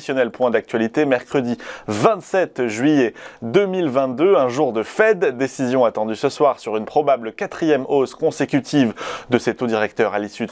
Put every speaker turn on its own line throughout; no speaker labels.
traditionnel point d'actualité, mercredi 27 juillet 2022, un jour de Fed. Décision attendue ce soir sur une probable 4e hausse consécutive de ses taux directeurs à l'issue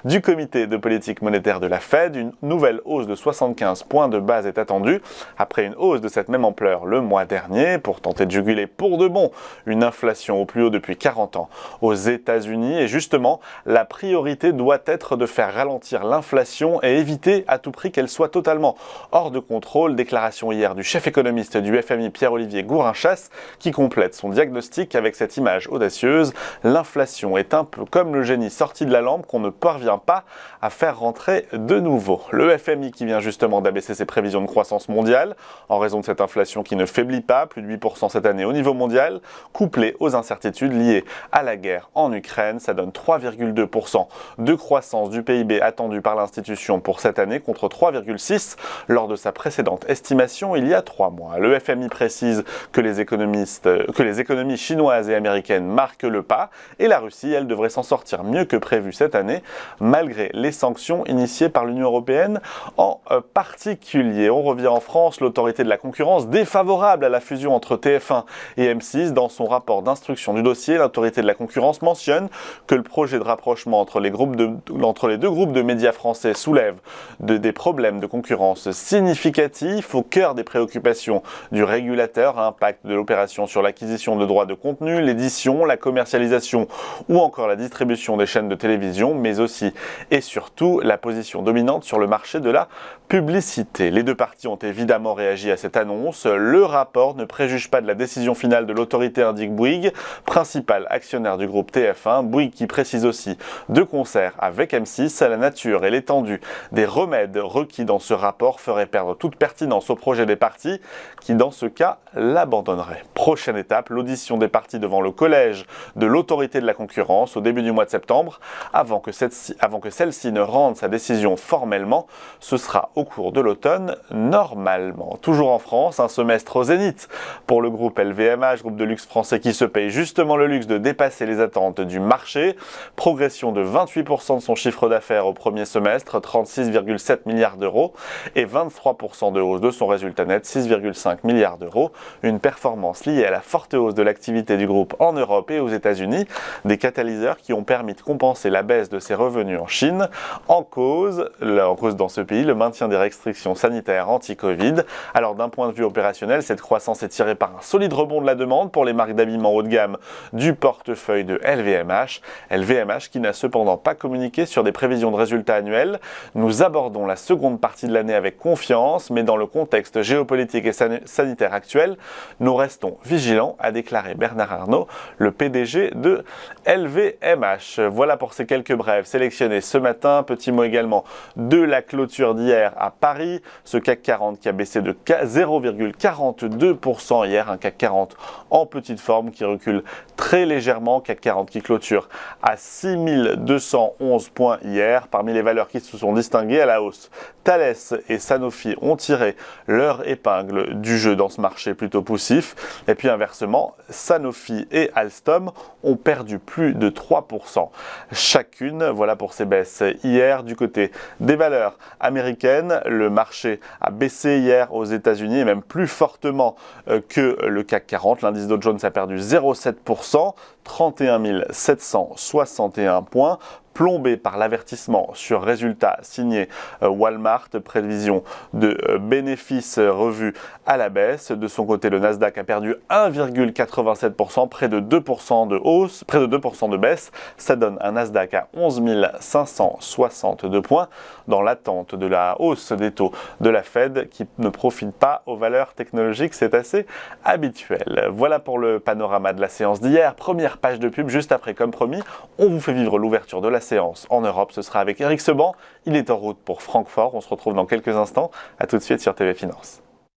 du comité de politique monétaire de la Fed. Une nouvelle hausse de 75 points de base est attendue après une hausse de cette même ampleur le mois dernier pour tenter de juguler pour de bon une inflation au plus haut depuis 40 ans aux États-Unis. Et justement, la priorité doit être de faire ralentir l'inflation et éviter à tout prix qu'elle soit totalement hors de contrôle. Déclaration hier du chef économiste du FMI Pierre-Olivier Gourinchas qui complète son diagnostic avec cette image audacieuse. L'inflation est un peu comme le génie sorti de la lampe qu'on ne parvient pas à faire rentrer de nouveau. Le FMI qui vient justement d'abaisser ses prévisions de croissance mondiale en raison de cette inflation qui ne faiblit pas, plus de 8% cette année au niveau mondial, couplée aux incertitudes liées à la guerre en Ukraine. Ça donne 3,2% de croissance du PIB attendu par l'institution pour cette année contre 3,6% lors de sa précédente estimation il y a 3 mois. Le FMI précise que les économies chinoises et américaines marquent le pas et la Russie, elle, devrait s'en sortir mieux que prévu cette année malgré les sanctions initiées par l'Union européenne en particulier. On revient en France, l'autorité de la concurrence défavorable à la fusion entre TF1 et M6. Dans son rapport d'instruction du dossier, l'autorité de la concurrence mentionne que le projet de rapprochement entre les deux groupes de médias français soulève des problèmes de concurrence significatifs au cœur des préoccupations du régulateur, impact de l'opération sur l'acquisition de droits de contenu, l'édition, la commercialisation ou encore la distribution des chaînes de télévision, mais aussi et surtout la position dominante sur le marché de la publicité. Les deux parties ont évidemment réagi à cette annonce. Le rapport ne préjuge pas de la décision finale de l'autorité, indique Bouygues, principal actionnaire du groupe TF1. Bouygues qui précise aussi, de concert avec M6, la nature et l'étendue des remèdes requis dans ce rapport ferait perdre toute pertinence au projet des parties qui, dans ce cas, l'abandonneraient. Prochaine étape, l'audition des parties devant le collège de l'autorité de la concurrence au début du mois de septembre. Avant que celle-ci ne rende sa décision formellement, ce sera au cours de l'automne normalement. Toujours en France, un semestre au zénith pour le groupe LVMH, groupe de luxe français qui se paye justement le luxe de dépasser les attentes du marché. Progression de 28% de son chiffre d'affaires au premier semestre, 36,7 milliards d'euros et 23% de hausse de son résultat net, 6,5 milliards d'euros. Une performance liée à la forte hausse de l'activité du groupe en Europe et aux États-Unis, des catalyseurs qui ont permis de compenser la baisse de ses revenus en Chine. En cause dans ce pays, le maintien des restrictions sanitaires anti-Covid. Alors d'un point de vue opérationnel, cette croissance est tirée par un solide rebond de la demande pour les marques d'habillement haut de gamme du portefeuille de LVMH. LVMH qui n'a cependant pas communiqué sur des prévisions de résultats annuels. Nous abordons la seconde partie de l'année avec confiance, mais dans le contexte géopolitique et sanitaire actuel, nous restons vigilants, a déclaré Bernard Arnault, le PDG de LVMH. Voilà pour ces quelques brèves sélectionnées ce matin. Petit mot également de la clôture d'hier à Paris. Ce CAC 40 qui a baissé de 0,42% hier. Un CAC 40 en petite forme qui recule très légèrement. CAC 40 qui clôture à 6211 points hier. Parmi les valeurs qui se sont distinguées à la hausse, Thales et Sanofi ont tiré leur épingle du jeu dans ce marché plutôt poussif. Et puis inversement, Sanofi et Alstom ont perdu plus de 3% chacune. Voilà pour ces baisses hier. Du côté des valeurs américaines, le marché a baissé hier aux États-Unis et même plus fortement que le CAC 40. L'indice Dow Jones a perdu 0,7%, 31 761 points. Plombé par l'avertissement sur résultats signé Walmart, prévision de bénéfices revus à la baisse. De son côté, le Nasdaq a perdu 1,87%, près de 2% de hausse, près de 2% de baisse. Ça donne un Nasdaq à 11 562 points dans l'attente de la hausse des taux de la Fed qui ne profite pas aux valeurs technologiques. C'est assez habituel. Voilà pour le panorama de la séance d'hier. Première page de pub juste après, comme promis, on vous fait vivre l'ouverture de la séance en Europe. Ce sera avec Eric Seban. Il est en route pour Francfort. On se retrouve dans quelques instants. À tout de suite sur TV Finance.